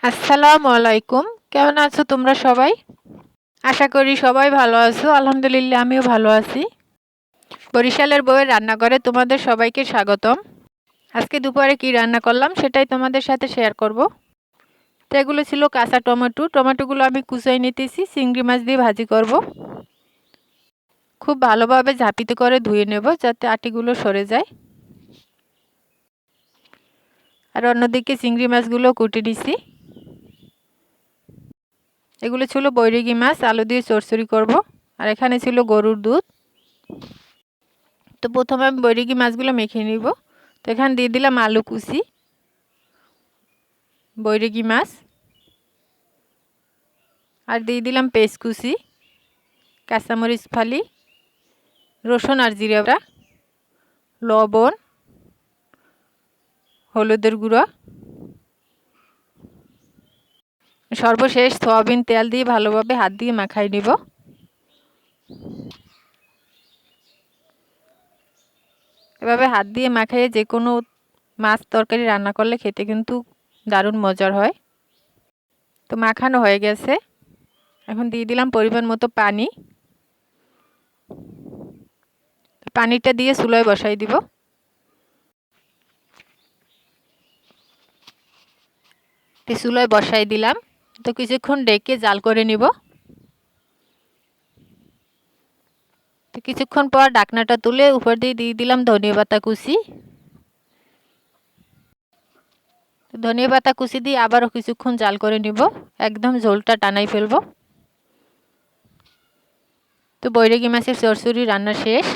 আসসালামু আলাইকুম। কেমন আছো তোমরা সবাই? আশা করি সবাই ভালো আছো। আলহামদুলিল্লাহ আমিও ভালো আছি। বরিশালের বউয়ের রান্নাঘরে তোমাদের সবাইকে স্বাগতম। আজকে দুপুরে কি রান্না করলাম সেটাই তোমাদের সাথে শেয়ার করব। তো এগুলো ছিল কাঁচা টমেটো। টমেটোগুলো আমি কুচাই নিতেছি, চিংড়ি মাছ দিয়ে ভাজি করব। খুব ভালোভাবে ঝাঁপিতে করে ধুয়ে নেব যাতে আটিগুলো সরে যায়। আর অন্যদিকে চিংড়ি মাছগুলো কুটে নিছি। এগুলো ছিল বৈরাগী মাছ, আলু দিয়ে চচ্চড়ি করব। আর এখানে ছিল গরুর দুধ। তো প্রথমে আমি বৈরাগী মাছগুলো মেখে নিব। তো এখানে দিয়ে দিলাম আলু কুচি, বৈরাগী মাছ, আর দিয়ে দিলাম পেঁয়াজ কুচি, কাঁচামরিচ ফালি, রসুন আর জিরা বাটা, লবণ, হলুদের গুঁড়ো, সর্বশেষ সয়াবিন তেল দিয়ে ভালোভাবে হাত দিয়ে মাখাই নিব। এভাবে হাত দিয়ে মাখাইয়ে যে কোনো মাছ তরকারি রান্না করলে খেতে কিন্তু দারুণ মজার হয়। তো মাখানো হয়ে গেছে। এখন দিয়ে দিলাম পরিমাণ মতো পানি। পানিটা দিয়ে চুলায় বসাই দিব। চুলায় বসাই দিলাম। তো কিছুক্ষণ ডেকে জাল করে নিব। তো কিছুক্ষণ পর ঢাকনাটা তুলে উপর দিয়ে দিলাম ধনিয়া পাতা কুচি। ধনিয়া পাতা কুচি দিয়ে আবারও কিছুক্ষণ জাল করে নিব, একদম ঝোলটা টানাই ফেলবো। তো বৈরাগী মাছের চচ্চড়ি রান্না শেষ।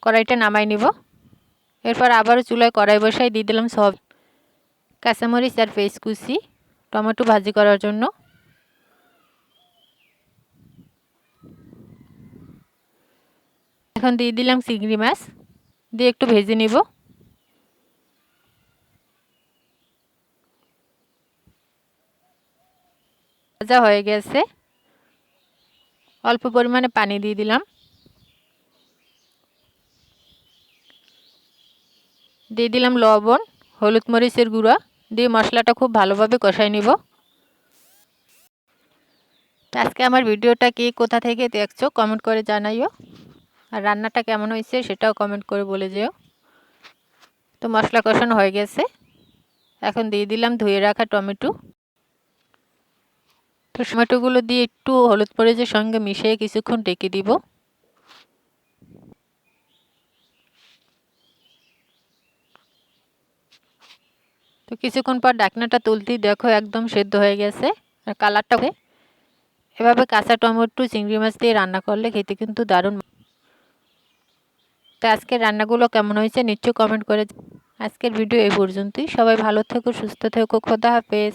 কড়াইটা নামাই নিব। এরপর আবারও চুলায় কড়াই বসাই দিয়ে দিলাম সব কাঁচামরিচ আর পেঁয়াজ কুচি টমেটো ভাজি করার জন্য। এখন দিয়ে দিলাম চিংড়ি মাছ, দিয়ে একটু ভেজে নিব। ভাজা হয়ে গেছে। অল্প পরিমাণে পানি দিয়ে দিলাম। দিয়ে দিলাম লবণ, হলুদ মরিচের গুঁড়া দিয়ে মশলাটা খুব ভালোভাবে কষাই নিব। আজকে আমার ভিডিওটা কে কোথা থেকে দেখছো কমেন্ট করে জানাইও। আর রান্নাটা কেমন হয়েছে সেটাও কমেন্ট করে বলে যেও। তো মশলা কষানো হয়ে গেছে। এখন দিয়ে দিলাম ধুয়ে রাখা টমেটো। তো টমেটোগুলো দিয়ে একটু হলুদ মরিচের সঙ্গে মিশিয়ে কিছুক্ষণ ঢেকে দিব। তো কিছুক্ষণ পর ঢাকনাটা তুলতেই দেখো একদম সেদ্ধ হয়ে গেছে। আর কালারটা এভাবে কাঁচা টমেটো চিংড়ি মাছ দিয়ে রান্না করলে খেতে কিন্তু দারুণ। তো আজকের রান্নাগুলো কেমন হয়েছে নিশ্চয়ই কমেন্ট করে। আজকের ভিডিও এই পর্যন্তই। সবাই ভালো থেকো, সুস্থ থেকো, খোদা হাফেজ।